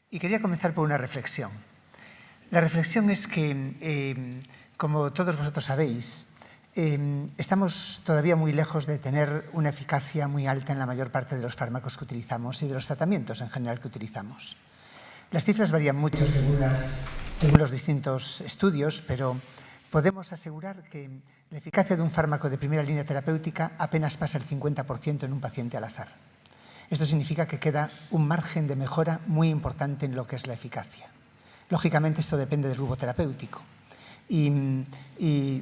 Y quería comenzar por una reflexión. La reflexión es que, como todos vosotros sabéis, estamos todavía muy lejos de tener una eficacia muy alta en la mayor parte de los fármacos que utilizamos y de los tratamientos en general que utilizamos. Las cifras varían mucho según los distintos estudios, pero podemos asegurar que la eficacia de un fármaco de primera línea terapéutica apenas pasa el 50% en un paciente al azar. Esto significa que queda un margen de mejora muy importante en lo que es la eficacia. Lógicamente, esto depende del grupo terapéutico. Y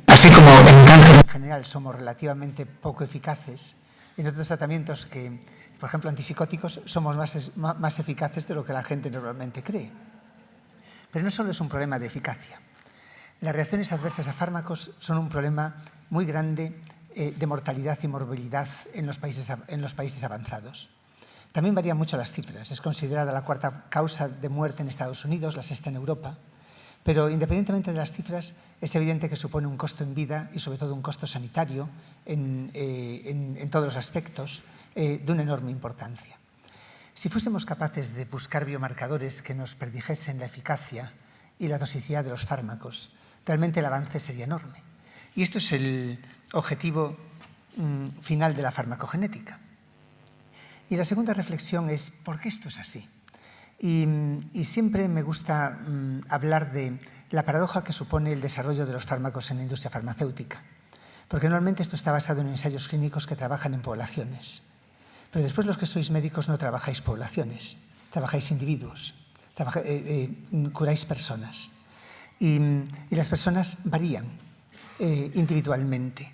así como en cáncer en general somos relativamente poco eficaces, en otros tratamientos que, por ejemplo, antipsicóticos, somos más eficaces de lo que la gente normalmente cree. Pero no solo es un problema de eficacia. Las reacciones adversas a fármacos son un problema muy grande de mortalidad y morbilidad en los países avanzados. También varían mucho las cifras. Es considerada la cuarta causa de muerte en Estados Unidos, la sexta en Europa. Pero independientemente de las cifras, es evidente que supone un costo en vida y sobre todo un costo sanitario en todos los aspectos de una enorme importancia. Si fuésemos capaces de buscar biomarcadores que nos predijesen la eficacia y la toxicidad de los fármacos, realmente el avance sería enorme. Y esto es el objetivo final de la farmacogenética. Y la segunda reflexión es ¿por qué esto es así? Y siempre me gusta hablar de la paradoja que supone el desarrollo de los fármacos en la industria farmacéutica, porque normalmente esto está basado en ensayos clínicos que trabajan en poblaciones. Pero después los que sois médicos no trabajáis poblaciones, trabajáis individuos, curáis personas. Y las personas varían individualmente,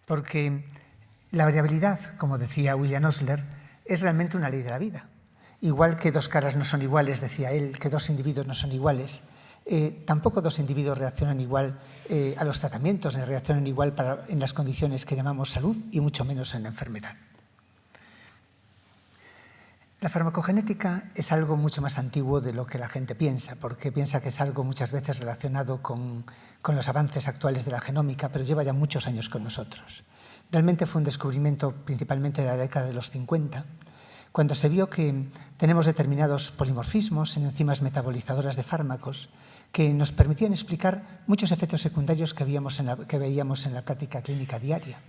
porque la variabilidad, como decía William Osler, es realmente una ley de la vida. Igual que dos caras no son iguales, decía él, que dos individuos no son iguales, tampoco dos individuos reaccionan igual a los tratamientos, ni reaccionan igual en las condiciones que llamamos salud y mucho menos en la enfermedad. La farmacogenética es algo mucho más antiguo de lo que la gente piensa, porque piensa que es algo muchas veces relacionado con los avances actuales de la genómica, pero lleva ya muchos años con nosotros. Realmente fue un descubrimiento principalmente de la década de los 50, cuando se vio que tenemos determinados polimorfismos en enzimas metabolizadoras de fármacos que nos permitían explicar muchos efectos secundarios que veíamos en la práctica clínica diaria.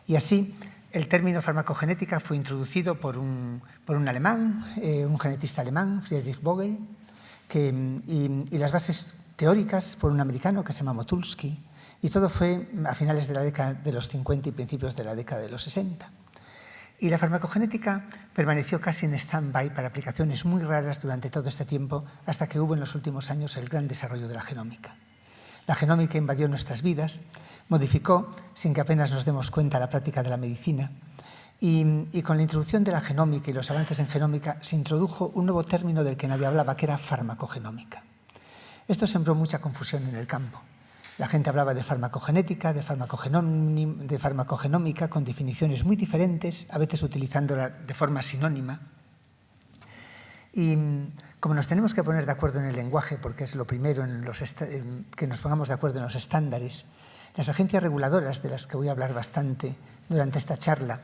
Y así, el término farmacogenética fue introducido por un alemán, un genetista alemán, Friedrich Vogel, y las bases teóricas por un americano que se llama Motulsky, y todo fue a finales de la década de los 50 y principios de la década de los 60. Y la farmacogenética permaneció casi en stand-by para aplicaciones muy raras durante todo este tiempo, hasta que hubo en los últimos años el gran desarrollo de la genómica. La genómica invadió nuestras vidas, modificó, sin que apenas nos demos cuenta, la práctica de la medicina. Y con la introducción de la genómica y los avances en genómica, se introdujo un nuevo término del que nadie hablaba, que era farmacogenómica. Esto sembró mucha confusión en el campo. La gente hablaba de farmacogenética, de farmacogenómica, con definiciones muy diferentes, a veces utilizándola de forma sinónima. Y como nos tenemos que poner de acuerdo en el lenguaje, porque es lo primero que nos pongamos de acuerdo en los estándares, las agencias reguladoras, de las que voy a hablar bastante durante esta charla,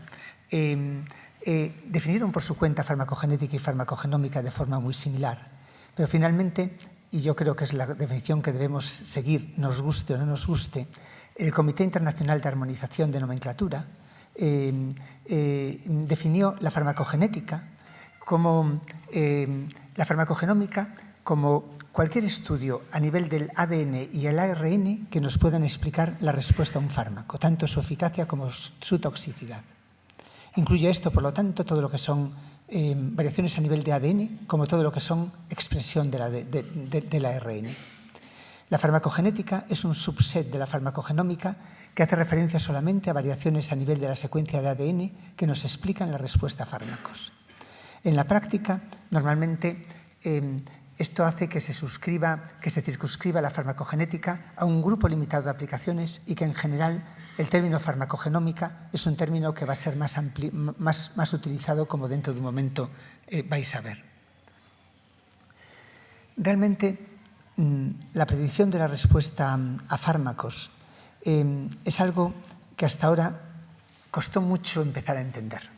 definieron por su cuenta farmacogenética y farmacogenómica de forma muy similar, pero finalmente, y yo creo que es la definición que debemos seguir, nos guste o no nos guste, el Comité Internacional de Armonización de Nomenclatura definió la farmacogenética como la farmacogenómica como cualquier estudio a nivel del ADN y el ARN que nos puedan explicar la respuesta a un fármaco, tanto su eficacia como su toxicidad. Incluye esto, por lo tanto, todo lo que son variaciones a nivel de ADN, como todo lo que son expresión del ARN. La farmacogenética es un subset de la farmacogenómica que hace referencia solamente a variaciones a nivel de la secuencia de ADN que nos explican la respuesta a fármacos. En la práctica, normalmente, esto hace que se circunscriba la farmacogenética a un grupo limitado de aplicaciones y que, en general, el término farmacogenómica es un término que va a ser más utilizado, como dentro de un momento vais a ver. Realmente, la predicción de la respuesta a fármacos es algo que hasta ahora costó mucho empezar a entender.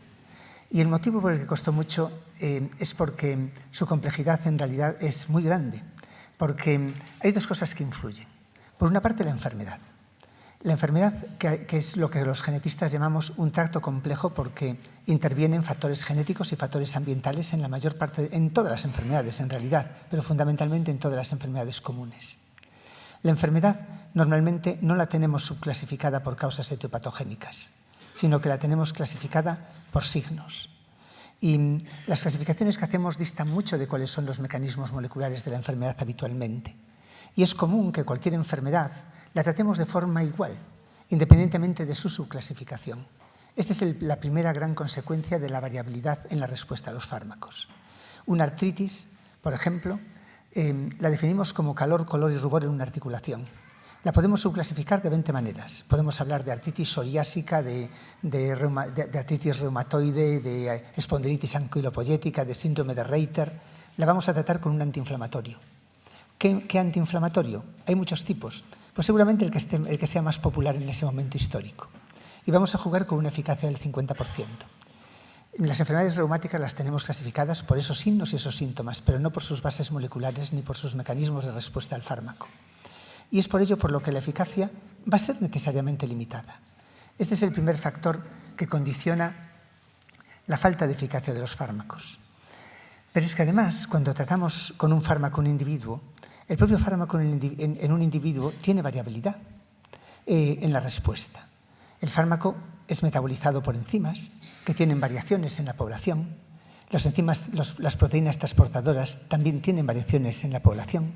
Y el motivo por el que costó mucho es porque su complejidad en realidad es muy grande, porque hay dos cosas que influyen. Por una parte, la enfermedad. La enfermedad, que es lo que los genetistas llamamos un tracto complejo, porque intervienen factores genéticos y factores ambientales en la mayor parte, en todas las enfermedades en realidad, pero fundamentalmente en todas las enfermedades comunes. La enfermedad normalmente no la tenemos subclasificada por causas etiopatogénicas, sino que la tenemos clasificada por signos. Y las clasificaciones que hacemos distan mucho de cuáles son los mecanismos moleculares de la enfermedad habitualmente. Y es común que cualquier enfermedad la tratemos de forma igual, independientemente de su subclasificación. Esta es la primera gran consecuencia de la variabilidad en la respuesta a los fármacos. Una artritis, por ejemplo, la definimos como calor, color y rubor en una articulación. La podemos subclasificar de 20 maneras. Podemos hablar de artritis psoriásica, de artritis reumatoide, de espondilitis anquilopoyética, de síndrome de Reiter. La vamos a tratar con un antiinflamatorio. ¿Qué antiinflamatorio? Hay muchos tipos. Pues seguramente el que sea más popular en ese momento histórico. Y vamos a jugar con una eficacia del 50%. Las enfermedades reumáticas las tenemos clasificadas por esos signos y esos síntomas, pero no por sus bases moleculares ni por sus mecanismos de respuesta al fármaco. Y es por ello por lo que la eficacia va a ser necesariamente limitada. Este es el primer factor que condiciona la falta de eficacia de los fármacos. Pero es que además, cuando tratamos con un fármaco en un individuo, el propio fármaco en un individuo tiene variabilidad en la respuesta. El fármaco es metabolizado por enzimas que tienen variaciones en la población. Las proteínas transportadoras también tienen variaciones en la población.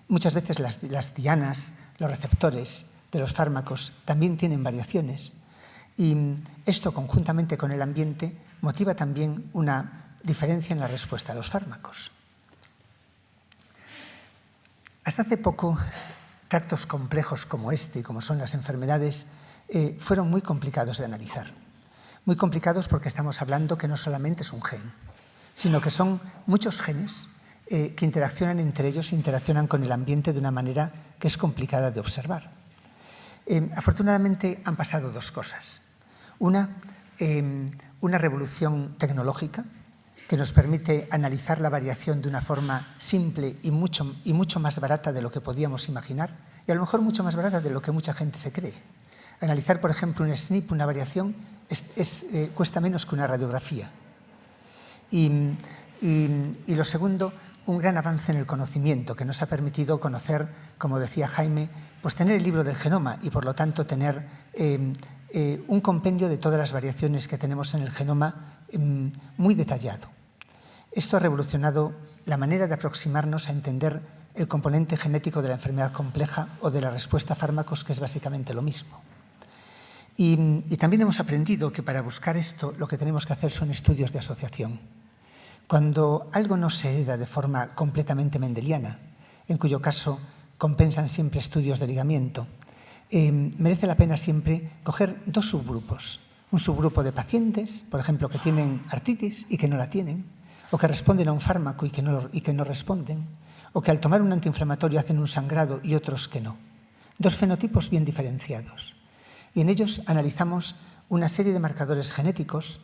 Muchas veces las dianas, los receptores de los fármacos también tienen variaciones. Y esto, conjuntamente con el ambiente, motiva también una diferencia en la respuesta a los fármacos. Hasta hace poco, tractos complejos como este, como son las enfermedades, fueron muy complicados de analizar. Muy complicados porque estamos hablando que no solamente es un gen, sino que son muchos genes que interaccionan entre ellos, interaccionan con el ambiente de una manera que es complicada de observar. Afortunadamente han pasado dos cosas. Una revolución tecnológica que nos permite analizar la variación de una forma simple y mucho más barata de lo que podíamos imaginar, y a lo mejor mucho más barata de lo que mucha gente se cree. Analizar, por ejemplo, un SNP, una variación, cuesta menos que una radiografía. Y lo segundo, un gran avance en el conocimiento que nos ha permitido conocer, como decía Jaime, pues tener el libro del genoma y por lo tanto tener un compendio de todas las variaciones que tenemos en el genoma muy detallado. Esto ha revolucionado la manera de aproximarnos a entender el componente genético de la enfermedad compleja o de la respuesta a fármacos, que es básicamente lo mismo. Y también hemos aprendido que para buscar esto lo que tenemos que hacer son estudios de asociación. Cuando algo no se hereda de forma completamente mendeliana, en cuyo caso compensan siempre estudios de ligamiento, merece la pena siempre coger dos subgrupos. Un subgrupo de pacientes, por ejemplo, que tienen artritis y que no la tienen, o que responden a un fármaco y que no responden, o que al tomar un antiinflamatorio hacen un sangrado y otros que no. Dos fenotipos bien diferenciados. Y en ellos analizamos una serie de marcadores genéticos,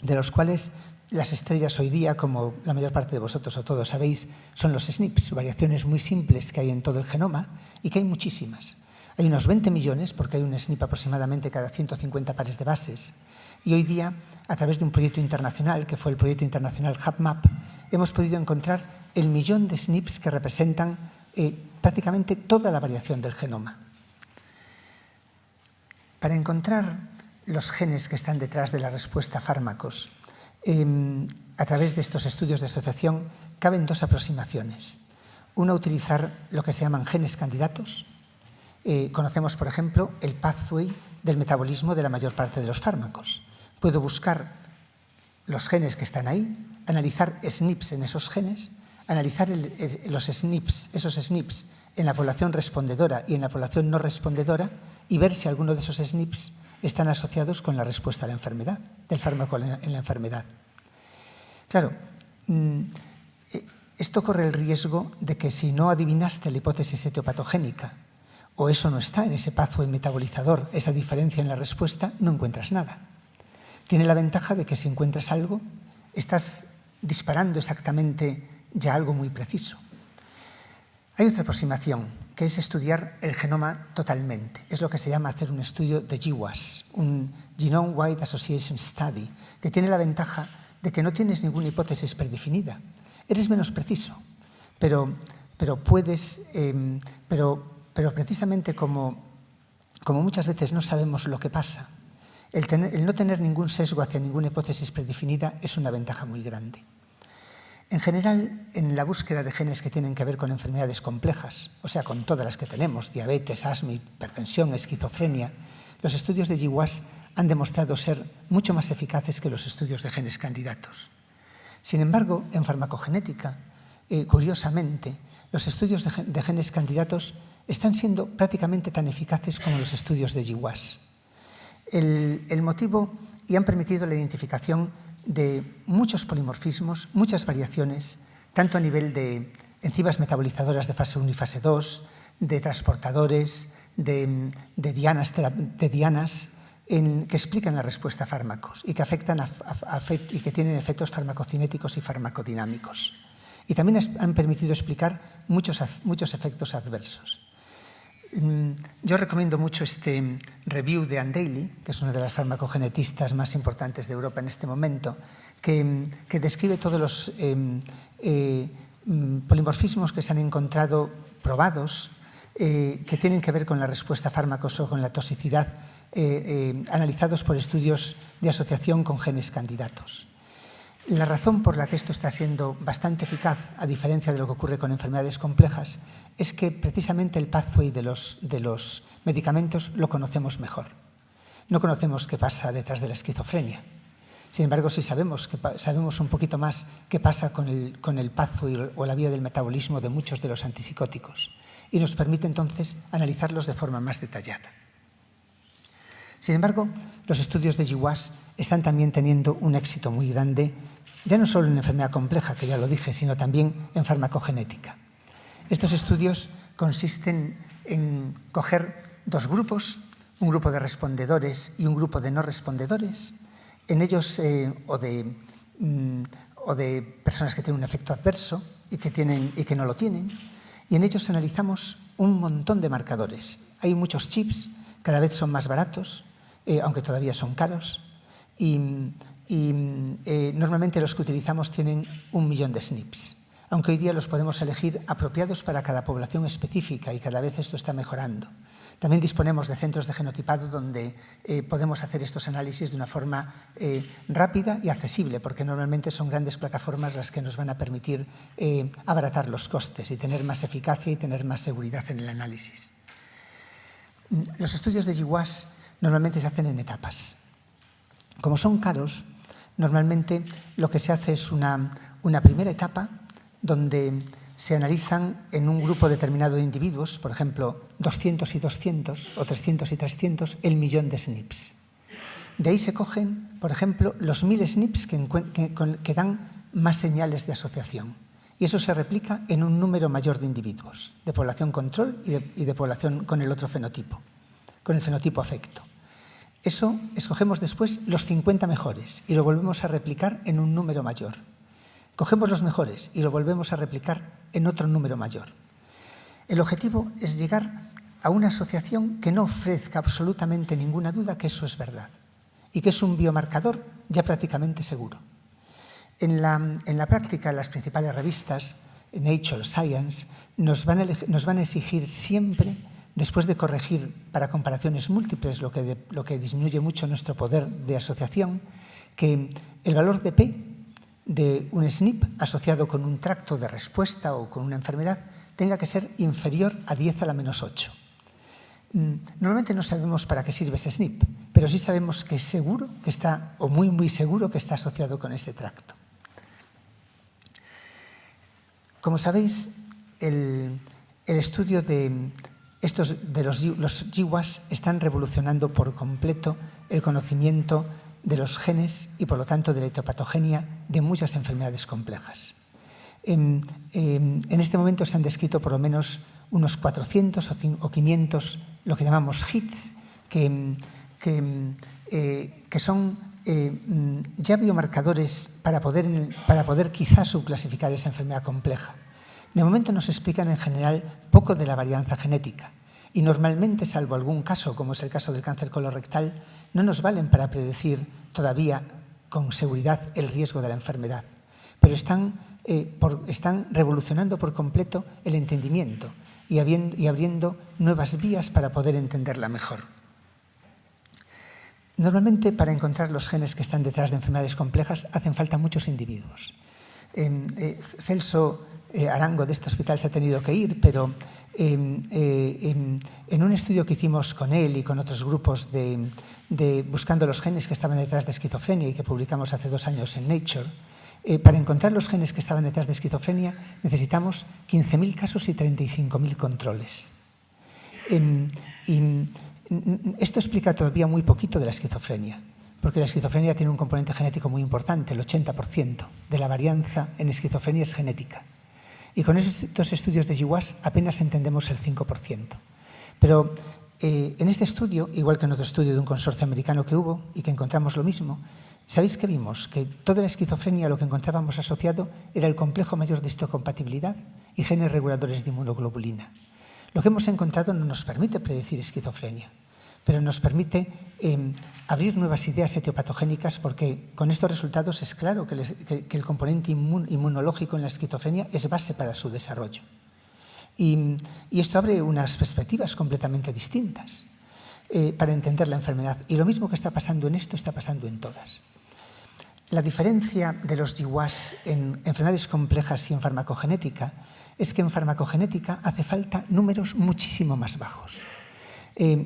de los cuales las estrellas hoy día, como la mayor parte de vosotros o todos sabéis, son los SNPs, variaciones muy simples que hay en todo el genoma y que hay muchísimas. Hay unos 20 millones, porque hay un SNP aproximadamente cada 150 pares de bases. Y hoy día, a través de un proyecto internacional, que fue el proyecto internacional HapMap, hemos podido encontrar el millón de SNPs que representan prácticamente toda la variación del genoma. Para encontrar los genes que están detrás de la respuesta a fármacos, a través de estos estudios de asociación, caben dos aproximaciones. Una, utilizar lo que se llaman genes candidatos. Conocemos, por ejemplo, el pathway del metabolismo de la mayor parte de los fármacos. Puedo buscar los genes que están ahí, analizar SNPs en esos genes, analizar esos SNPs en la población respondedora y en la población no respondedora y ver si alguno de esos SNPs están asociados con la respuesta a la enfermedad, del fármaco en la enfermedad. Claro, esto corre el riesgo de que si no adivinaste la hipótesis etiopatogénica o eso no está en ese pathway metabolizador, esa diferencia en la respuesta, no encuentras nada. Tiene la ventaja de que si encuentras algo, estás disparando exactamente ya algo muy preciso. Hay otra aproximación, que es estudiar el genoma totalmente. Es lo que se llama hacer un estudio de GWAS, un Genome-Wide Association Study, que tiene la ventaja de que no tienes ninguna hipótesis predefinida. Eres menos preciso, pero precisamente como muchas veces no sabemos lo que pasa, el no tener ningún sesgo hacia ninguna hipótesis predefinida es una ventaja muy grande. En general, en la búsqueda de genes que tienen que ver con enfermedades complejas, o sea, con todas las que tenemos, diabetes, asma, hipertensión, esquizofrenia, los estudios de GWAS han demostrado ser mucho más eficaces que los estudios de genes candidatos. Sin embargo, en farmacogenética, curiosamente, los estudios de genes candidatos están siendo prácticamente tan eficaces como los estudios de GWAS. El motivo, y han permitido la identificación de muchos polimorfismos, muchas variaciones, tanto a nivel de enzimas metabolizadoras de fase 1 y fase 2, de transportadores, de dianas que explican la respuesta a fármacos y que afectan y que tienen efectos farmacocinéticos y farmacodinámicos. Y también han permitido explicar muchos efectos adversos. Yo recomiendo mucho este review de Ann Daly, que es una de las farmacogenetistas más importantes de Europa en este momento, que describe todos los polimorfismos que se han encontrado probados, que tienen que ver con la respuesta a fármacos o con la toxicidad, analizados por estudios de asociación con genes candidatos. La razón por la que esto está siendo bastante eficaz, a diferencia de lo que ocurre con enfermedades complejas, es que precisamente el pathway de los medicamentos lo conocemos mejor. No conocemos qué pasa detrás de la esquizofrenia. Sin embargo, sí sabemos un poquito más qué pasa con el pathway o la vía del metabolismo de muchos de los antipsicóticos, y nos permite entonces analizarlos de forma más detallada. Sin embargo, los estudios de GWAS están también teniendo un éxito muy grande, ya no solo en enfermedad compleja, que ya lo dije, sino también en farmacogenética. Estos estudios consisten en coger dos grupos, un grupo de respondedores y un grupo de no respondedores, en ellos o de personas que tienen un efecto adverso y que no lo tienen, y en ellos analizamos un montón de marcadores. Hay muchos chips, cada vez son más baratos, aunque todavía son caros, y normalmente los que utilizamos tienen 1 millón de SNPs, aunque hoy día los podemos elegir apropiados para cada población específica y cada vez esto está mejorando. También disponemos de centros de genotipado donde podemos hacer estos análisis de una forma rápida y accesible, porque normalmente son grandes plataformas las que nos van a permitir abaratar los costes y tener más eficacia y tener más seguridad en el análisis. Los estudios de GWAS normalmente se hacen en etapas. Como son caros, normalmente lo que se hace es una primera etapa donde se analizan en un grupo determinado de individuos, por ejemplo, 200 y 200 o 300 y 300, el millón de SNPs. De ahí se cogen, por ejemplo, los 1000 SNPs que dan más señales de asociación. Y eso se replica en un número mayor de individuos, de población control y de población con el otro fenotipo, con el fenotipo afecto. Eso escogemos después los 50 mejores y lo volvemos a replicar en un número mayor. Cogemos los mejores y lo volvemos a replicar en otro número mayor. El objetivo es llegar a una asociación que no ofrezca absolutamente ninguna duda que eso es verdad y que es un biomarcador ya prácticamente seguro. En la práctica, en las principales revistas, Nature, Science, nos van a exigir siempre, después de corregir para comparaciones múltiples, lo que disminuye mucho nuestro poder de asociación, que el valor de P de un SNP asociado con un tracto de respuesta o con una enfermedad tenga que ser inferior a 10 a la menos 8. Normalmente no sabemos para qué sirve ese SNP, pero sí sabemos que es seguro que está, o muy, muy seguro que está asociado con ese tracto. Como sabéis, el estudio de los GWAS están revolucionando por completo el conocimiento de los genes y, por lo tanto, de la etopatogenia de muchas enfermedades complejas. En este momento se han descrito por lo menos unos 400 o 500, lo que llamamos hits, que son ya biomarcadores para poder quizás subclasificar esa enfermedad compleja. De momento nos explican en general poco de la varianza genética y normalmente, salvo algún caso, como es el caso del cáncer colorectal, no nos valen para predecir todavía con seguridad el riesgo de la enfermedad, pero están revolucionando por completo el entendimiento y abriendo nuevas vías para poder entenderla mejor. Normalmente, para encontrar los genes que están detrás de enfermedades complejas, hacen falta muchos individuos. Celso Arango de este hospital se ha tenido que ir, pero en un estudio que hicimos con él y con otros grupos buscando los genes que estaban detrás de esquizofrenia y que publicamos hace 2 años en Nature, para encontrar los genes que estaban detrás de esquizofrenia necesitamos 15.000 casos y 35.000 controles. Esto explica todavía muy poquito de la esquizofrenia, porque la esquizofrenia tiene un componente genético muy importante, el 80% de la varianza en esquizofrenia es genética. Y con estos estudios de GWAS apenas entendemos el 5%. Pero en este estudio, igual que en otro estudio de un consorcio americano que hubo y que encontramos lo mismo, ¿sabéis qué vimos? Que toda la esquizofrenia lo que encontrábamos asociado era el complejo mayor de histocompatibilidad y genes reguladores de inmunoglobulina. Lo que hemos encontrado no nos permite predecir esquizofrenia, pero nos permite abrir nuevas ideas etiopatogénicas, porque con estos resultados es claro que el componente inmunológico en la esquizofrenia es base para su desarrollo. Y esto abre unas perspectivas completamente distintas para entender la enfermedad. Y lo mismo que está pasando en esto está pasando en todas. La diferencia de los GWAS en enfermedades complejas y en farmacogenética es que en farmacogenética hace falta números muchísimo más bajos.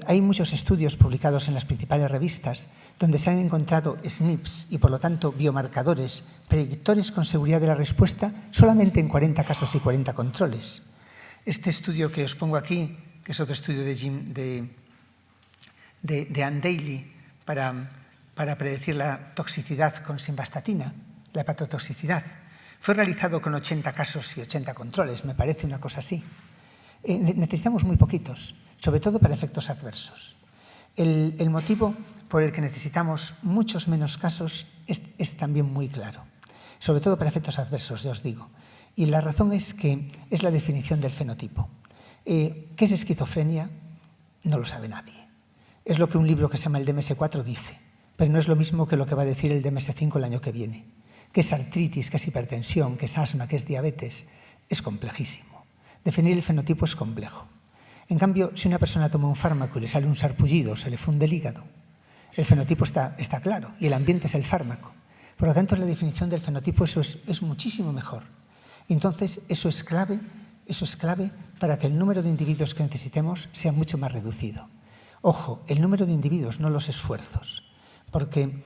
Hay muchos estudios publicados en las principales revistas donde se han encontrado SNPs y, por lo tanto, biomarcadores predictores con seguridad de la respuesta solamente en 40 casos y 40 controles. Este estudio que os pongo aquí, que es otro estudio de Ann Daly para predecir la toxicidad con simvastatina, la hepatotoxicidad, fue realizado con 80 casos y 80 controles, me parece una cosa así. Necesitamos muy poquitos, sobre todo para efectos adversos. El motivo por el que necesitamos muchos menos casos es también muy claro, sobre todo para efectos adversos, ya os digo. Y la razón es que es la definición del fenotipo. ¿Qué es esquizofrenia? No lo sabe nadie. Es lo que un libro que se llama el DMS-4 dice, pero no es lo mismo que lo que va a decir el DMS-5 el año que viene. ¿Qué es artritis? ¿Qué es hipertensión? ¿Qué es asma? ¿Qué es diabetes? Es complejísimo. Definir el fenotipo es complejo. En cambio, si una persona toma un fármaco y le sale un sarpullido, se le funde el hígado, el fenotipo está claro y el ambiente es el fármaco. Por lo tanto, la definición del fenotipo eso es muchísimo mejor. Y entonces, eso es clave para que el número de individuos que necesitemos sea mucho más reducido. Ojo, el número de individuos, no los esfuerzos, porque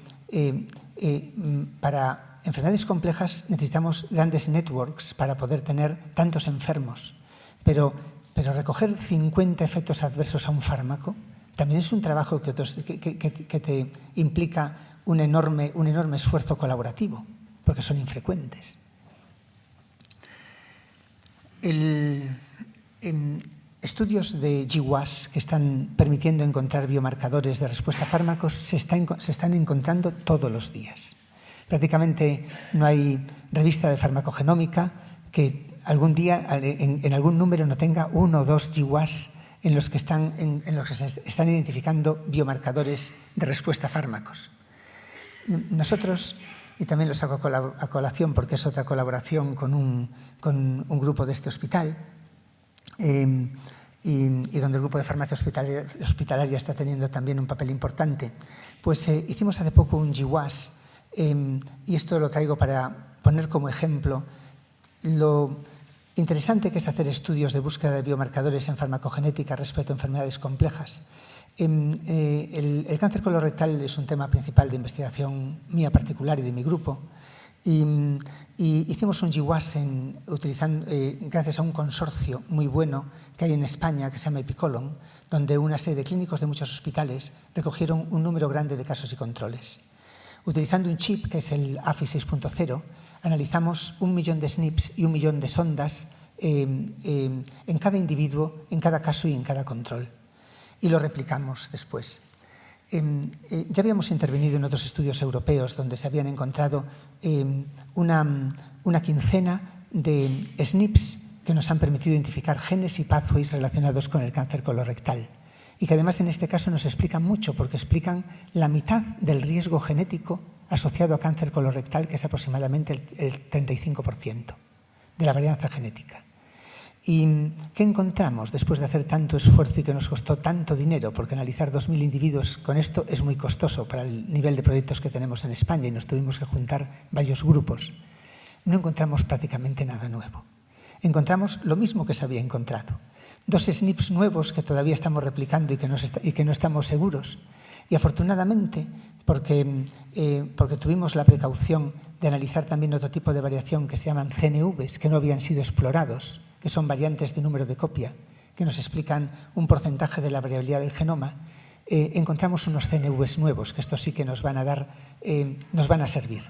para enfermedades complejas necesitamos grandes networks para poder tener tantos enfermos, pero recoger 50 efectos adversos a un fármaco también es un trabajo que te implica un enorme esfuerzo colaborativo, porque son infrecuentes. Estudios de GWAS que están permitiendo encontrar biomarcadores de respuesta a fármacos se están encontrando todos los días. Prácticamente no hay revista de farmacogenómica que algún día en algún número no tenga 1 o 2 GWAS en los que se están identificando biomarcadores de respuesta a fármacos. Nosotros, y también lo saco a colación porque es otra colaboración con un grupo de este hospital, y donde el grupo de farmacia hospitalaria está teniendo también un papel importante, pues hicimos hace poco un GWAS, y esto lo traigo para poner como ejemplo lo interesante que es hacer estudios de búsqueda de biomarcadores en farmacogenética respecto a enfermedades complejas. El cáncer colorectal es un tema principal de investigación mía particular y de mi grupo, y hicimos un GWAS gracias a un consorcio muy bueno que hay en España que se llama Epicolon, donde una serie de clínicos de muchos hospitales recogieron un número grande de casos y controles. Utilizando un chip que es el AFI 6.0, analizamos 1 millón de SNPs y 1 millón de sondas en cada individuo, en cada caso y en cada control. Y lo replicamos después. Ya habíamos intervenido en otros estudios europeos donde se habían encontrado una quincena de SNPs que nos han permitido identificar genes y pathways relacionados con el cáncer colorectal y que además en este caso nos explican mucho porque explican la mitad del riesgo genético asociado a cáncer colorectal, que es aproximadamente el 35% de la varianza genética. ¿Y qué encontramos después de hacer tanto esfuerzo y que nos costó tanto dinero? Porque analizar 2.000 individuos con esto es muy costoso para el nivel de proyectos que tenemos en España y nos tuvimos que juntar varios grupos. No encontramos prácticamente nada nuevo. Encontramos lo mismo que se había encontrado. 2 SNPs nuevos que todavía estamos replicando y que no estamos seguros. Y afortunadamente, porque tuvimos la precaución de analizar también otro tipo de variación que se llaman CNVs, que no habían sido explorados, que son variantes de número de copia, que nos explican un porcentaje de la variabilidad del genoma, encontramos unos CNVs nuevos, que estos sí que nos van a servir.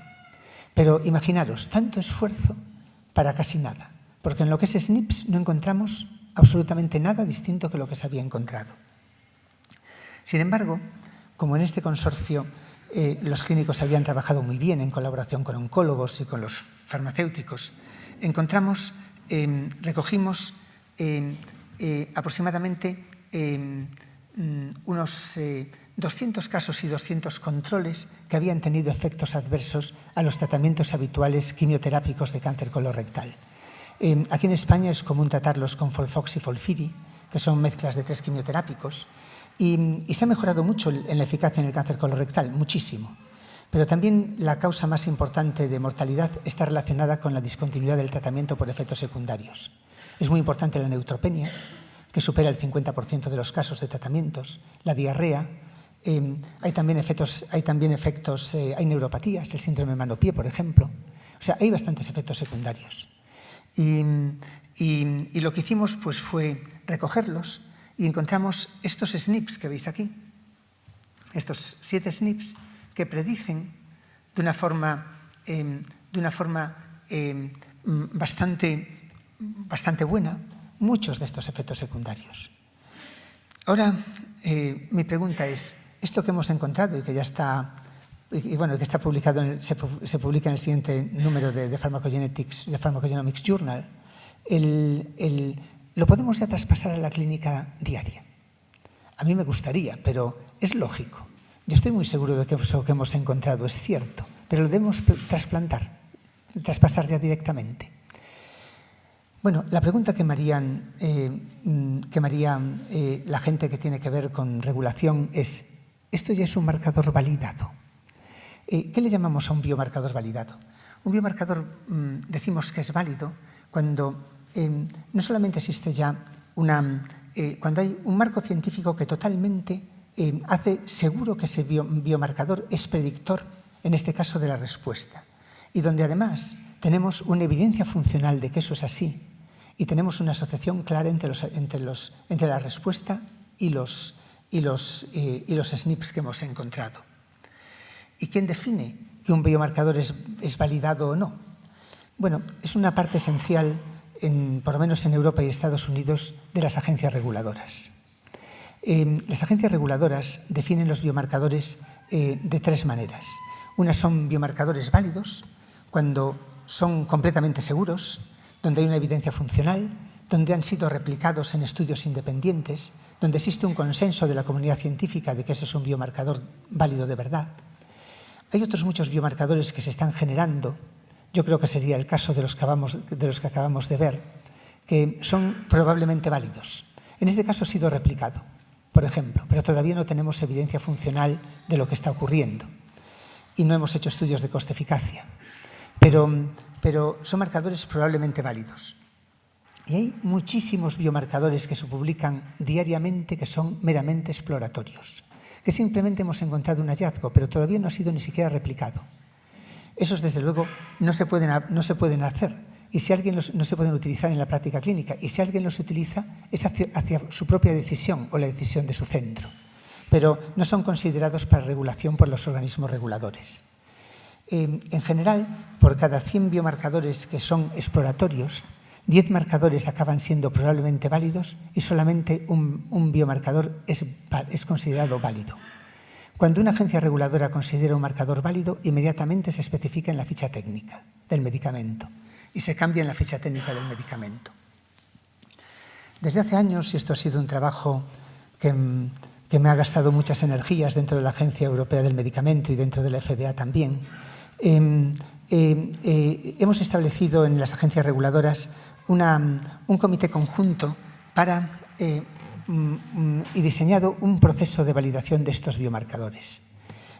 Pero imaginaros, tanto esfuerzo para casi nada, porque en lo que es SNPs no encontramos absolutamente nada distinto que lo que se había encontrado. Sin embargo, como en este consorcio los clínicos habían trabajado muy bien en colaboración con oncólogos y con los farmacéuticos, recogimos aproximadamente unos 200 casos y 200 controles que habían tenido efectos adversos a los tratamientos habituales quimioterápicos de cáncer colorectal. Aquí en España es común tratarlos con Folfox y Folfiri, que son mezclas de 3 quimioterápicos, y se ha mejorado mucho en la eficacia en el cáncer colorectal, muchísimo. Pero también la causa más importante de mortalidad está relacionada con la discontinuidad del tratamiento por efectos secundarios. Es muy importante la neutropenia, que supera el 50% de los casos de tratamientos, la diarrea, hay neuropatías, el síndrome de Mano-Pie, por ejemplo. O sea, hay bastantes efectos secundarios. Y lo que hicimos pues, fue recogerlos y encontramos estos SNPs que veis aquí, estos 7 SNPs que predicen de una forma bastante buena muchos de estos efectos secundarios. Ahora, mi pregunta es, esto que hemos encontrado y que ya está, que está publicado, se publica en el siguiente número de Pharmacogenomics Journal, ¿lo podemos ya traspasar a la clínica diaria? A mí me gustaría, pero es lógico. Yo estoy muy seguro de que eso que hemos encontrado es cierto, pero lo debemos traspasar ya directamente. Bueno, la pregunta que me harían la gente que tiene que ver con regulación es, ¿esto ya es un marcador validado? ¿Qué le llamamos a un biomarcador validado? Un biomarcador decimos que es válido cuando no solamente existe ya cuando hay un marco científico que totalmente hace seguro que ese biomarcador es predictor, en este caso, de la respuesta. Y donde además tenemos una evidencia funcional de que eso es así y tenemos una asociación clara entre la respuesta y los SNPs que hemos encontrado. ¿Y quién define que un biomarcador es validado o no? Bueno, es una parte esencial, por lo menos en Europa y Estados Unidos, de las agencias reguladoras. Las agencias reguladoras definen los biomarcadores de 3 maneras. Una son biomarcadores válidos, cuando son completamente seguros, donde hay una evidencia funcional, donde han sido replicados en estudios independientes, donde existe un consenso de la comunidad científica de que ese es un biomarcador válido de verdad. Hay otros muchos biomarcadores que se están generando, yo creo que sería el caso de los que acabamos de ver, que son probablemente válidos. En este caso ha sido replicado, por ejemplo, pero todavía no tenemos evidencia funcional de lo que está ocurriendo y no hemos hecho estudios de coste-eficacia, pero son marcadores probablemente válidos. Y hay muchísimos biomarcadores que se publican diariamente que son meramente exploratorios, que simplemente hemos encontrado un hallazgo, pero todavía no ha sido ni siquiera replicado. Esos, desde luego, no se pueden hacer. Y si alguien no se pueden utilizar en la práctica clínica. Y si alguien los utiliza, es hacia su propia decisión o la decisión de su centro. Pero no son considerados para regulación por los organismos reguladores. En general, por cada 100 biomarcadores que son exploratorios, 10 marcadores acaban siendo probablemente válidos y solamente un biomarcador es considerado válido. Cuando una agencia reguladora considera un marcador válido, inmediatamente se especifica en la ficha técnica del medicamento y se cambia en la ficha técnica del medicamento. Desde hace años, y esto ha sido un trabajo que me ha gastado muchas energías dentro de la Agencia Europea del Medicamento y dentro de la FDA también, hemos establecido en las agencias reguladoras un comité conjunto y diseñado un proceso de validación de estos biomarcadores.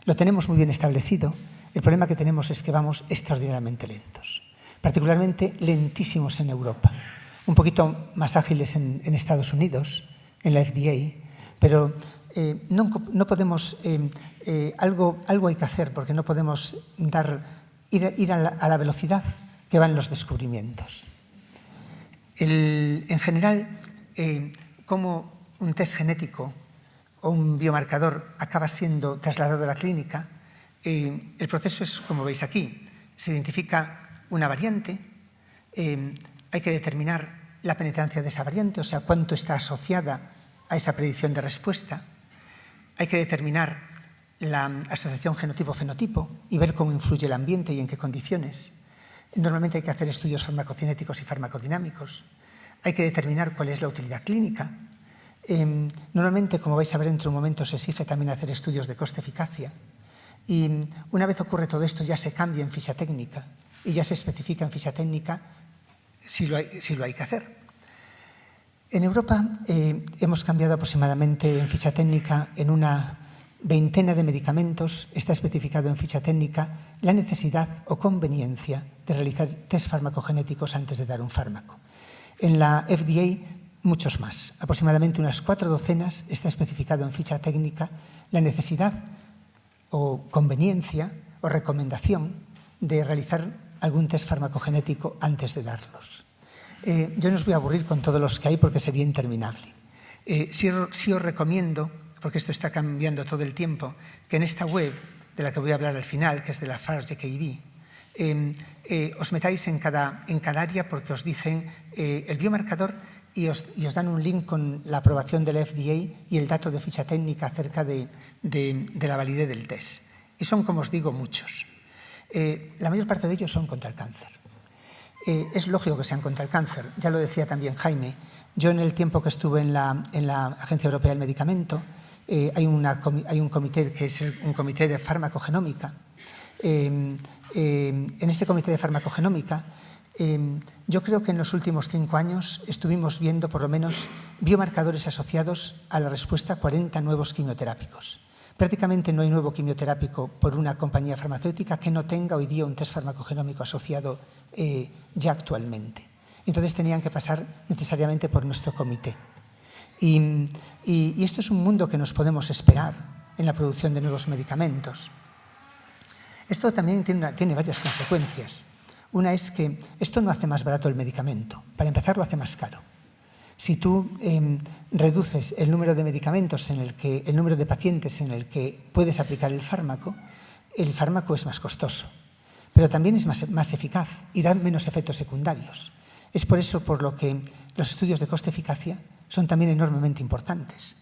Lo tenemos muy bien establecido. El problema que tenemos es que vamos extraordinariamente lentos, particularmente lentísimos en Europa, un poquito más ágiles en Estados Unidos, en la FDA, pero no podemos, algo hay que hacer, porque no podemos ir a la velocidad que van los descubrimientos. En general, cómo un test genético o un biomarcador acaba siendo trasladado a la clínica, el proceso es como veis aquí. Se identifica una variante, hay que determinar la penetrancia de esa variante, o sea, cuánto está asociada a esa predicción de respuesta. Hay que determinar la asociación genotipo-fenotipo y ver cómo influye el ambiente y en qué condiciones. Normalmente hay que hacer estudios farmacocinéticos y farmacodinámicos. Hay que determinar cuál es la utilidad clínica. Normalmente, como vais a ver dentro de un momento, se exige también hacer estudios de coste-eficacia. Y una vez ocurre todo esto, ya se cambia en ficha técnica y ya se especifica en ficha técnica si lo hay que hacer. En Europa hemos cambiado aproximadamente en ficha técnica en una veintena de medicamentos. Está especificado en ficha técnica la necesidad o conveniencia de realizar test farmacogenéticos antes de dar un fármaco. En la FDA, muchos más. Aproximadamente unas 4 docenas está especificado en ficha técnica la necesidad o conveniencia o recomendación de realizar algún test farmacogenético antes de darlos. Yo no os voy a aburrir con todos los que hay porque sería interminable. Sí os recomiendo, porque esto está cambiando todo el tiempo, que en esta web, de la que voy a hablar al final, que es de la FARS-JKB, os metáis en cada área, porque os dicen el biomarcador y os dan un link con la aprobación de la FDA y el dato de ficha técnica acerca de la validez del test. Y son, como os digo, muchos. La mayor parte de ellos son contra el cáncer. Es lógico que sean contra el cáncer, ya lo decía también Jaime. Yo, en el tiempo que estuve en la Agencia Europea del Medicamento, hay un comité que es un comité de farmacogenómica. En este comité de farmacogenómica, yo creo que en los últimos 5 años estuvimos viendo por lo menos biomarcadores asociados a la respuesta a 40 nuevos quimioterápicos. Prácticamente no hay nuevo quimioterápico por una compañía farmacéutica que no tenga hoy día un test farmacogenómico asociado ya actualmente. Entonces tenían que pasar necesariamente por nuestro comité. Y esto es un mundo que nos podemos esperar en la producción de nuevos medicamentos. Esto también tiene varias consecuencias. Una es que esto no hace más barato el medicamento. Para empezar, lo hace más caro. Si tú reduces el número de medicamentos, el número de pacientes en el que puedes aplicar el fármaco es más costoso, pero también es más eficaz y da menos efectos secundarios. Es por eso por lo que los estudios de coste-eficacia son también enormemente importantes.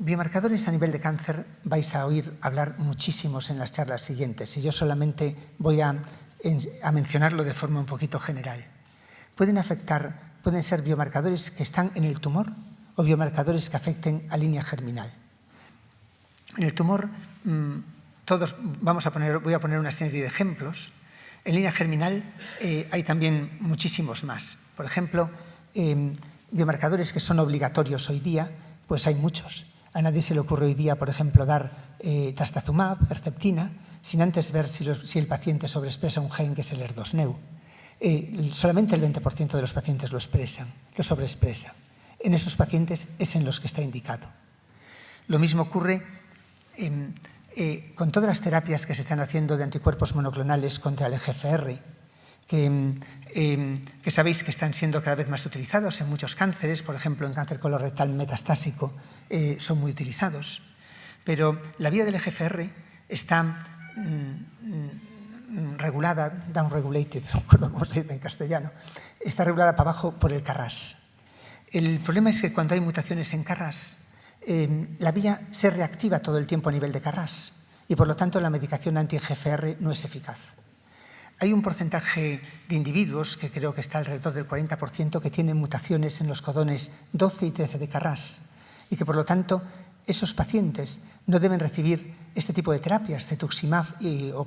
Biomarcadores a nivel de cáncer vais a oír hablar muchísimos en las charlas siguientes y yo solamente voy a mencionarlo de forma un poquito general. Pueden ser biomarcadores que están en el tumor o biomarcadores que afecten a línea germinal. En el tumor, voy a poner una serie de ejemplos. En línea germinal hay también muchísimos más. Por ejemplo, biomarcadores que son obligatorios hoy día, pues hay muchos. A nadie se le ocurre hoy día, por ejemplo, dar trastuzumab, Herceptina, sin antes ver si el paciente sobreexpresa un gen que es el HER2/neu. Solamente el 20% de los pacientes lo sobreexpresan. En esos pacientes es en los que está indicado. Lo mismo ocurre con todas las terapias que se están haciendo de anticuerpos monoclonales contra el EGFR, que sabéis que están siendo cada vez más utilizados en muchos cánceres, por ejemplo, en cáncer colorectal metastásico son muy utilizados. Pero la vía del EGFR está regulada, downregulated, no recuerdo cómo se dice en castellano, está regulada para abajo por el KRAS. El problema es que cuando hay mutaciones en KRAS, la vía se reactiva todo el tiempo a nivel de Carras y, por lo tanto, la medicación anti-GFR no es eficaz. Hay un porcentaje de individuos, que creo que está alrededor del 40%, que tienen mutaciones en los codones 12 y 13 de Carras y que, por lo tanto, esos pacientes no deben recibir este tipo de terapias, cetuximab o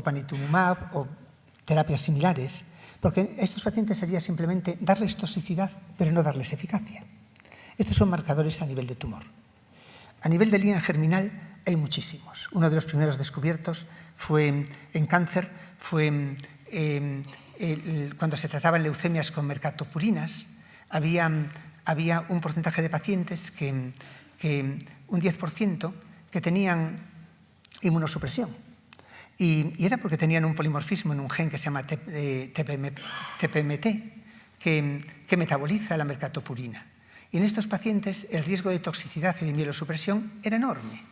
panitumumab o terapias similares, porque a estos pacientes sería simplemente darles toxicidad, pero no darles eficacia. Estos son marcadores a nivel de tumor. A nivel de línea germinal hay muchísimos. Uno de los primeros descubiertos fue en cáncer, fue cuando se trataban leucemias con mercaptopurinas. Había un porcentaje de pacientes un 10% que tenían inmunosupresión. Y era porque tenían un polimorfismo en un gen que se llama TPMT, que metaboliza la mercaptopurina. Y en estos pacientes el riesgo de toxicidad y de mielosupresión era enorme.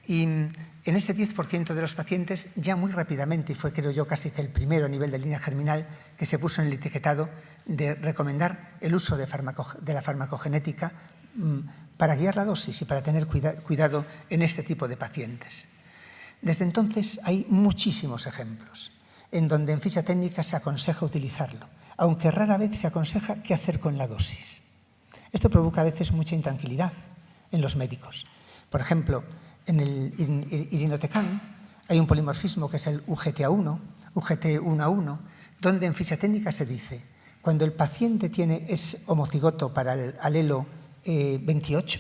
Y en este 10% de los pacientes, ya muy rápidamente, y fue creo yo casi que el primero a nivel de línea germinal, que se puso en el etiquetado de recomendar el uso de la farmacogenética para guiar la dosis y para tener cuidado en este tipo de pacientes. Desde entonces hay muchísimos ejemplos en donde en ficha técnica se aconseja utilizarlo, aunque rara vez se aconseja qué hacer con la dosis. Esto provoca a veces mucha intranquilidad en los médicos. Por ejemplo, en el irinotecan hay un polimorfismo que es el UGT1, UGT1A1, donde en ficha técnica se dice, cuando el paciente es homocigoto para el alelo 28,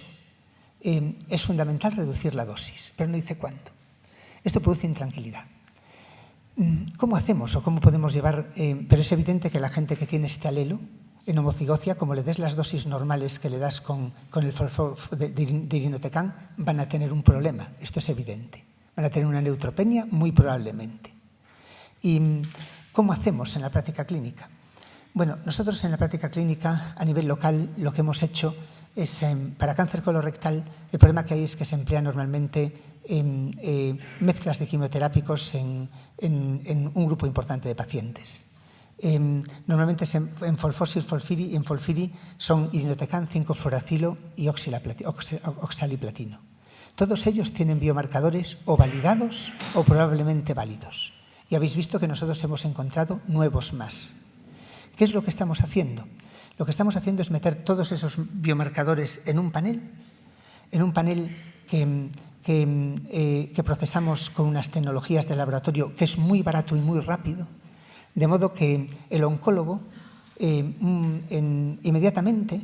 es fundamental reducir la dosis, pero no dice cuándo. Esto produce intranquilidad. ¿Cómo hacemos o cómo podemos llevar? Pero es evidente que la gente que tiene este alelo en homocigocia, como le des las dosis normales que le das con el de irinotecan, van a tener un problema. Esto es evidente. Van a tener una neutropenia muy probablemente. ¿Y cómo hacemos en la práctica clínica? Bueno, nosotros en la práctica clínica a nivel local lo que hemos hecho es, para cáncer colorectal, el problema que hay es que se emplea normalmente mezclas de quimioterápicos en un grupo importante de pacientes. Normalmente en Folfosil, Folfiri y en Folfiri son irinotecan, 5-fluoracilo y oxaliplatino. Todos ellos tienen biomarcadores o validados o probablemente válidos. Y habéis visto que nosotros hemos encontrado nuevos más. ¿Qué es lo que estamos haciendo? Lo que estamos haciendo es meter todos esos biomarcadores en un panel que procesamos con unas tecnologías de laboratorio que es muy barato y muy rápido, de modo que el oncólogo inmediatamente,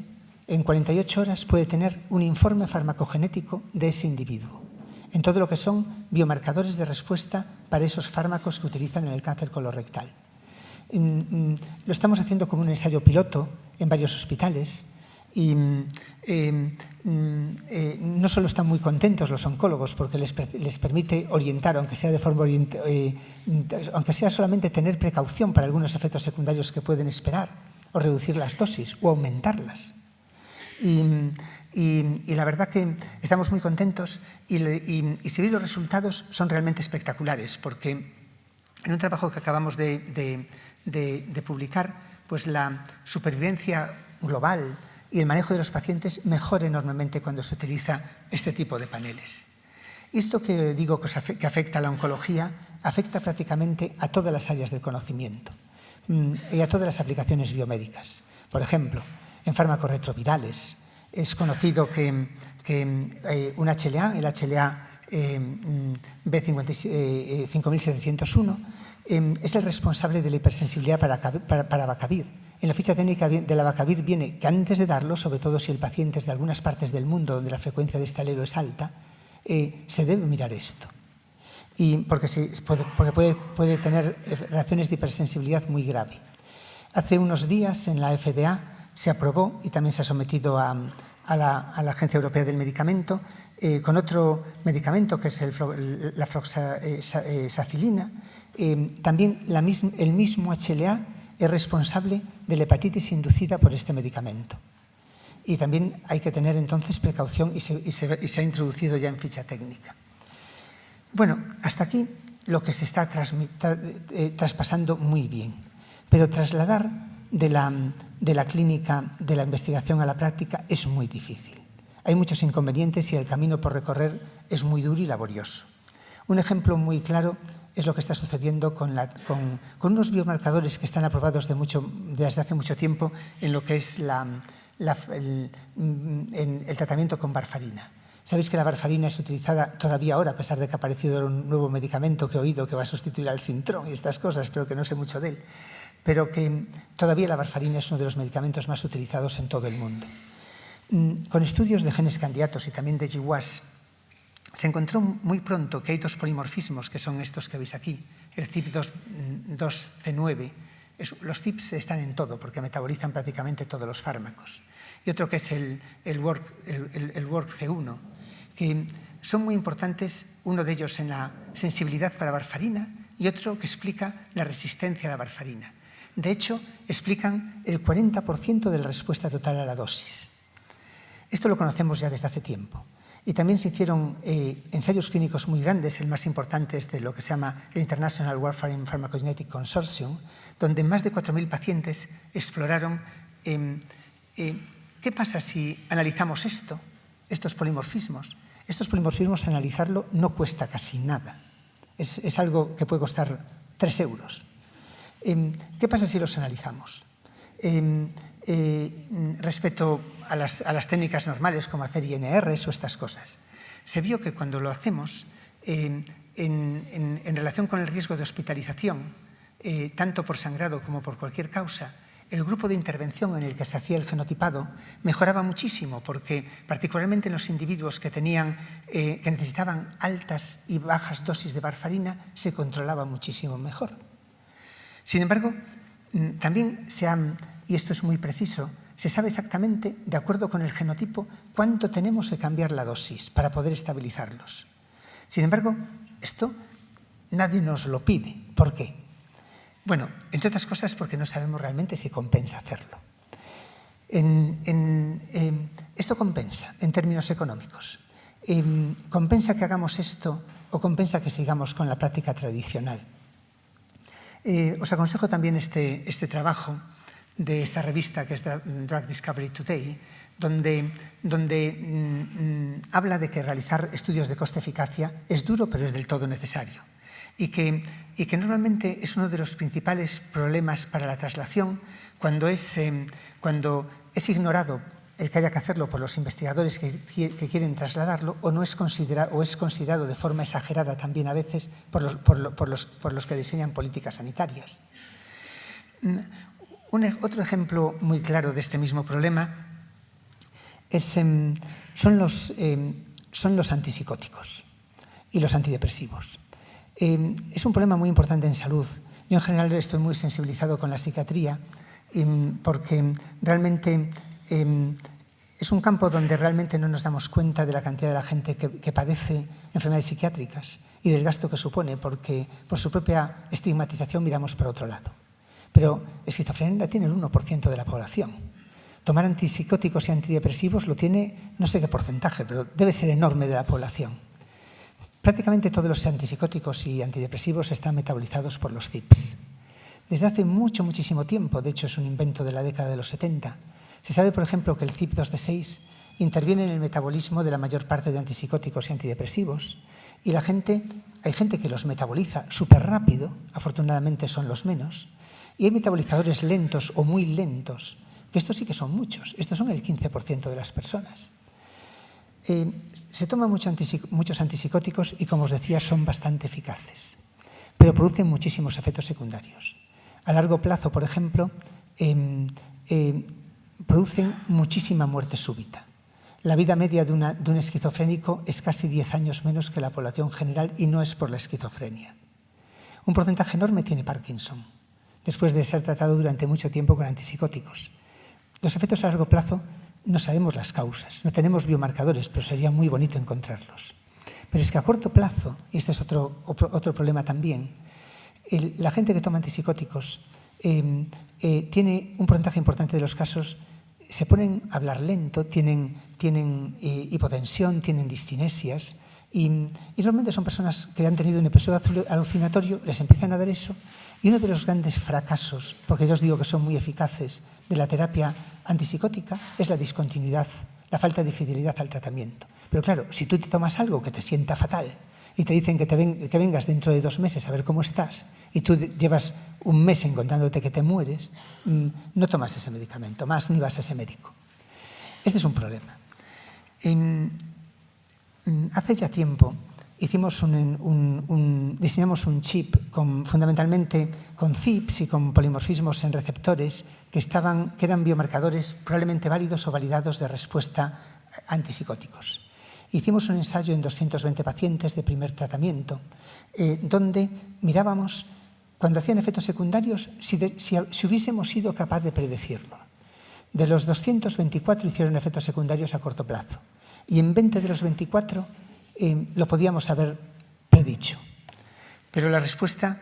en 48 horas, puede tener un informe farmacogenético de ese individuo, en todo lo que son biomarcadores de respuesta para esos fármacos que utilizan en el cáncer colorectal. Lo estamos haciendo como un ensayo piloto en varios hospitales y no solo están muy contentos los oncólogos porque les permite orientar, aunque sea de forma aunque sea solamente tener precaución para algunos efectos secundarios que pueden esperar, o reducir las dosis o aumentarlas. Y la verdad que estamos muy contentos y si veis los resultados son realmente espectaculares, porque en un trabajo que acabamos de publicar, pues la supervivencia global y el manejo de los pacientes mejora enormemente cuando se utiliza este tipo de paneles. Esto que digo que afecta a la oncología, afecta prácticamente a todas las áreas del conocimiento y a todas las aplicaciones biomédicas. Por ejemplo, en fármacos retrovirales es conocido que un HLA, el HLA B5701, es el responsable de la hipersensibilidad para abacavir. En la ficha técnica del abacavir viene que antes de darlo, sobre todo si el paciente es de algunas partes del mundo donde la frecuencia de este alelo es alta, se debe mirar esto. Porque puede tener reacciones de hipersensibilidad muy grave. Hace unos días en la FDA se aprobó y también se ha sometido a la Agencia Europea del Medicamento con otro medicamento que es la fluoxacilina. También el mismo HLA es responsable de la hepatitis inducida por este medicamento. Y también hay que tener entonces precaución y se ha introducido ya en ficha técnica. Bueno, hasta aquí lo que se está traspasando muy bien, pero trasladar de la clínica, de la investigación a la práctica es muy difícil. Hay muchos inconvenientes y el camino por recorrer es muy duro y laborioso. Un ejemplo muy claro es lo que está sucediendo con unos biomarcadores que están aprobados desde hace mucho tiempo en lo que es el tratamiento con varfarina. Sabéis que la varfarina es utilizada todavía ahora, a pesar de que ha aparecido un nuevo medicamento que he oído que va a sustituir al Sintrón y estas cosas, pero que no sé mucho de él. Pero que todavía la varfarina es uno de los medicamentos más utilizados en todo el mundo. Con estudios de genes candidatos y también de GWAS, se encontró muy pronto que hay dos polimorfismos, que son estos que veis aquí, el CYP2C9. Los CYPs están en todo, porque metabolizan prácticamente todos los fármacos. Y otro que es el WORC-C1, que son muy importantes, uno de ellos en la sensibilidad para la varfarina y otro que explica la resistencia a la varfarina. De hecho, explican el 40% de la respuesta total a la dosis. Esto lo conocemos ya desde hace tiempo. Y también se hicieron ensayos clínicos muy grandes, el más importante es de lo que se llama el International Warfarin Pharmacogenetic Consortium, donde más de 4.000 pacientes exploraron qué pasa si analizamos estos polimorfismos. Estos polimorfismos, analizarlo no cuesta casi nada. Es algo que puede costar 3 euros. ¿Qué pasa si los analizamos? Respecto a las técnicas normales como hacer INRs o estas cosas. Se vio que cuando lo hacemos en relación con el riesgo de hospitalización, tanto por sangrado como por cualquier causa, el grupo de intervención en el que se hacía el genotipado mejoraba muchísimo, porque particularmente en los individuos que necesitaban altas y bajas dosis de varfarina se controlaba muchísimo mejor. Sin embargo, también y esto es muy preciso, se sabe exactamente, de acuerdo con el genotipo, cuánto tenemos que cambiar la dosis para poder estabilizarlos. Sin embargo, esto nadie nos lo pide. ¿Por qué? Bueno, entre otras cosas porque no sabemos realmente si compensa hacerlo. Esto compensa en términos económicos. ¿Compensa que hagamos esto o compensa que sigamos con la práctica tradicional? Os aconsejo también este trabajo de esta revista que es Drug Discovery Today, donde habla de que realizar estudios de coste-eficacia es duro, pero es del todo necesario. Y que normalmente es uno de los principales problemas para la traslación cuando es ignorado el que haya que hacerlo por los investigadores que quieren trasladarlo o es considerado de forma exagerada también a veces por los que diseñan políticas sanitarias. Otro ejemplo muy claro de este mismo problema son los antipsicóticos y los antidepresivos. Es un problema muy importante en salud. Yo en general estoy muy sensibilizado con la psiquiatría porque realmente es un campo donde realmente no nos damos cuenta de la cantidad de la gente que padece enfermedades psiquiátricas y del gasto que supone, porque por su propia estigmatización miramos por otro lado. Pero esquizofrenia tiene el 1% de la población. Tomar antipsicóticos y antidepresivos lo tiene no sé qué porcentaje, pero debe ser enorme de la población. Prácticamente todos los antipsicóticos y antidepresivos están metabolizados por los CYPs. Desde hace muchísimo tiempo, de hecho es un invento de la década de los 70, se sabe, por ejemplo, que el CYP2D6 interviene en el metabolismo de la mayor parte de antipsicóticos y antidepresivos y hay gente que los metaboliza súper rápido, afortunadamente son los menos, y hay metabolizadores lentos o muy lentos, que estos sí que son muchos, estos son el 15% de las personas. Se toman muchos antipsicóticos y, como os decía, son bastante eficaces, pero producen muchísimos efectos secundarios. A largo plazo, por ejemplo, producen muchísima muerte súbita. La vida media de un esquizofrénico es casi 10 años menos que la población general y no es por la esquizofrenia. Un porcentaje enorme tiene Parkinson, después de ser tratado durante mucho tiempo con antipsicóticos. Los efectos a largo plazo no sabemos las causas, no tenemos biomarcadores, pero sería muy bonito encontrarlos. Pero es que a corto plazo, y este es otro problema también, la gente que toma antipsicóticos tiene un porcentaje importante de los casos, se ponen a hablar lento, tienen hipotensión, tienen discinesias, y normalmente son personas que han tenido un episodio alucinatorio, les empiezan a dar eso, y uno de los grandes fracasos, porque yo os digo que son muy eficaces, de la terapia antipsicótica es la discontinuidad la falta de fidelidad al tratamiento. Pero claro, si tú te tomas algo que te sienta fatal y te dicen que vengas dentro de 2 meses a ver cómo estás y tú llevas 1 mes encontrándote que te mueres, no tomas ese medicamento más ni vas a ese médico. Este es un problema. Hace ya tiempo diseñamos un chip fundamentalmente con CIPs y con polimorfismos en receptores que eran biomarcadores probablemente válidos o validados de respuesta a antipsicóticos. Hicimos un ensayo en 220 pacientes de primer tratamiento donde mirábamos cuando hacían efectos secundarios si hubiésemos sido capaces de predecirlo. De los 224 hicieron efectos secundarios a corto plazo y en 20 de los 24 lo podíamos haber predicho. Pero la respuesta,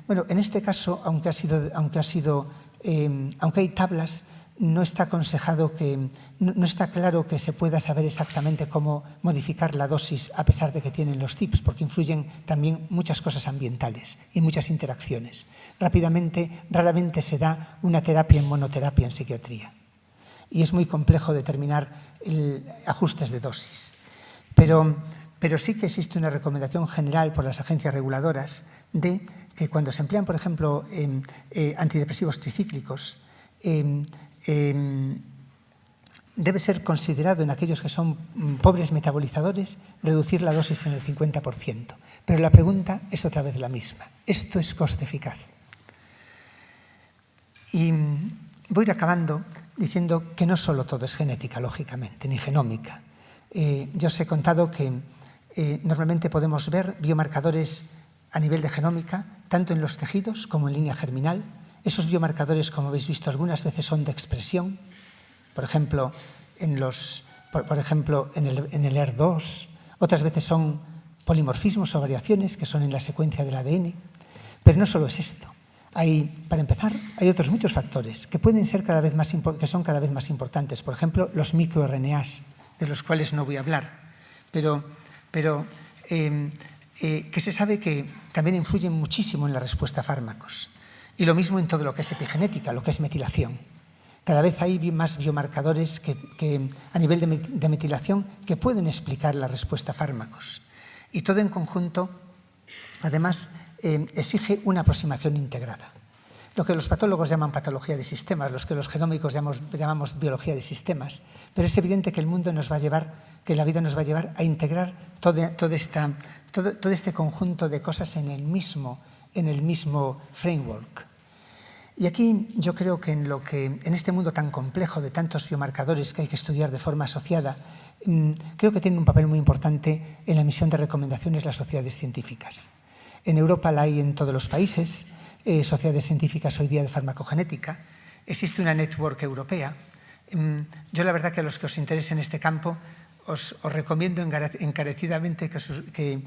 bueno, en este caso, aunque hay tablas, no está aconsejado no está claro que se pueda saber exactamente cómo modificar la dosis a pesar de que tienen los tips, porque influyen también muchas cosas ambientales y muchas interacciones. Raramente se da una terapia en monoterapia en psiquiatría y es muy complejo determinar ajustes de dosis. Pero sí que existe una recomendación general por las agencias reguladoras de que cuando se emplean, por ejemplo, antidepresivos tricíclicos, debe ser considerado en aquellos que son pobres metabolizadores reducir la dosis en el 50%. Pero la pregunta es otra vez la misma. ¿Esto es coste eficaz? Y voy a ir acabando diciendo que no solo todo es genética, lógicamente, ni genómica. Yo os he contado que normalmente podemos ver biomarcadores a nivel de genómica, tanto en los tejidos como en línea germinal. Esos biomarcadores, como habéis visto, algunas veces son de expresión, por ejemplo, en el ER2, otras veces son polimorfismos o variaciones que son en la secuencia del ADN. Pero no solo es esto. Para empezar, hay otros muchos factores que son cada vez más importantes. Por ejemplo, los microRNAs, de los cuales no voy a hablar, pero que se sabe que también influyen muchísimo en la respuesta a fármacos. Y lo mismo en todo lo que es epigenética, lo que es metilación. Cada vez hay más biomarcadores que a nivel de metilación que pueden explicar la respuesta a fármacos. Y todo en conjunto, además, exige una aproximación integrada. Lo que los patólogos llaman patología de sistemas, los que los genómicos llamamos biología de sistemas. Pero es evidente que la vida nos va a llevar a integrar todo este conjunto de cosas en el mismo framework. Y aquí yo creo que en este mundo tan complejo de tantos biomarcadores que hay que estudiar de forma asociada, creo que tiene un papel muy importante en la emisión de recomendaciones las sociedades científicas. En Europa la hay en todos los países, sociedades científicas hoy día de farmacogenética. Existe una network europea. Yo la verdad que a los que os interesen este campo os recomiendo encarecidamente que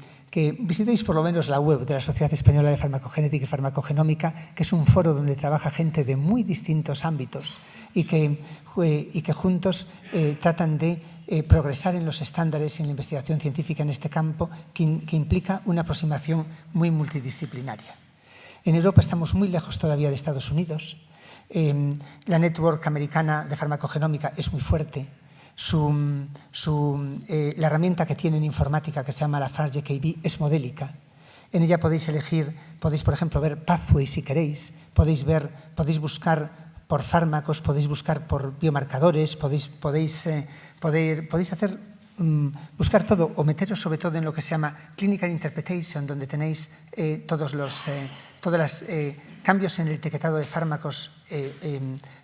visitéis por lo menos la web de la Sociedad Española de Farmacogenética y Farmacogenómica, que es un foro donde trabaja gente de muy distintos ámbitos y que juntos tratan de progresar en los estándares y en la investigación científica en este campo, que implica una aproximación muy multidisciplinaria. En Europa estamos muy lejos todavía de Estados Unidos. La network americana de farmacogenómica es muy fuerte. La herramienta que tiene en informática, que se llama la FastJKB, es modélica. En ella podéis por ejemplo, ver pathways si queréis, podéis buscar por fármacos, podéis buscar por biomarcadores, podéis buscar todo o meteros sobre todo en lo que se llama Clinical Interpretation, donde tenéis todos los cambios en el etiquetado de fármacos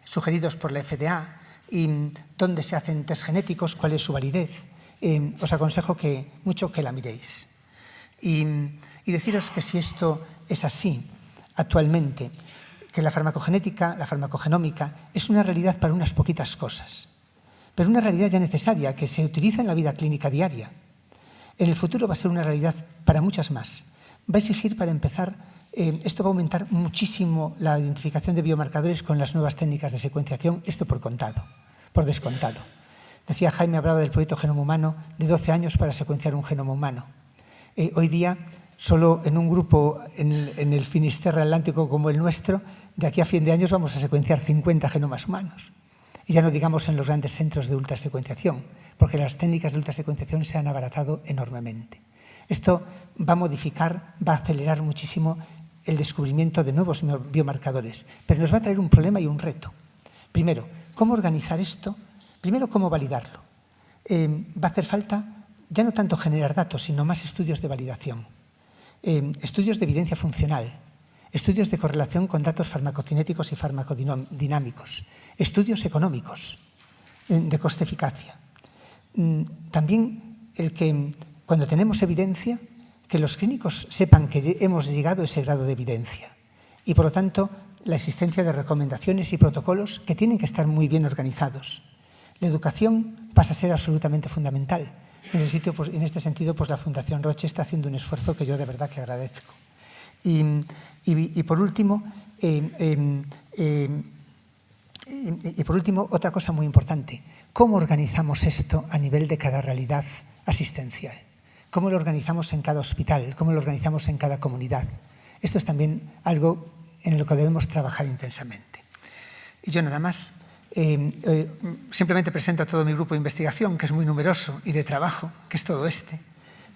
sugeridos por la FDA y dónde se hacen test genéticos, cuál es su validez. Os aconsejo mucho que la miréis. Y deciros que si esto es así actualmente, que la farmacogenética, la farmacogenómica, es una realidad para unas poquitas cosas, pero una realidad ya necesaria que se utiliza en la vida clínica diaria. En el futuro va a ser una realidad para muchas más. Va a exigir, para empezar, esto va a aumentar muchísimo la identificación de biomarcadores con las nuevas técnicas de secuenciación, esto por descontado. Decía Jaime, hablaba del proyecto Genoma Humano, de 12 años para secuenciar un genoma humano. Hoy día, solo en un grupo en el Finisterre Atlántico como el nuestro, de aquí a fin de años vamos a secuenciar 50 genomas humanos. Y ya no digamos en los grandes centros de ultrasecuenciación, porque las técnicas de ultrasecuenciación se han abaratado enormemente. Esto va a modificar, va a acelerar muchísimo el descubrimiento de nuevos biomarcadores, pero nos va a traer un problema y un reto. Primero, ¿cómo organizar esto? Primero, ¿cómo validarlo? Va a hacer falta ya no tanto generar datos, sino más estudios de validación. Estudios de evidencia funcional, estudios de correlación con datos farmacocinéticos y farmacodinámicos, estudios económicos de coste-eficacia. También el que cuando tenemos evidencia, que los clínicos sepan que hemos llegado a ese grado de evidencia y, por lo tanto, la existencia de recomendaciones y protocolos que tienen que estar muy bien organizados. La educación pasa a ser absolutamente fundamental. En este sentido, pues la Fundación Roche está haciendo un esfuerzo que yo de verdad que agradezco. Y por último, otra cosa muy importante, ¿cómo organizamos esto a nivel de cada realidad asistencial? ¿Cómo lo organizamos en cada hospital? ¿Cómo lo organizamos en cada comunidad? Esto es también algo en lo que debemos trabajar intensamente. Y yo nada más, simplemente presento a todo mi grupo de investigación, que es muy numeroso, y de trabajo, que es todo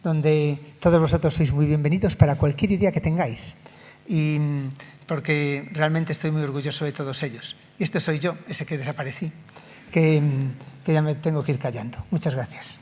donde todos vosotros sois muy bienvenidos para cualquier idea que tengáis. Y porque realmente estoy muy orgulloso de todos ellos. Y este soy yo, ese que desaparecí, que ya me tengo que ir callando. Muchas gracias.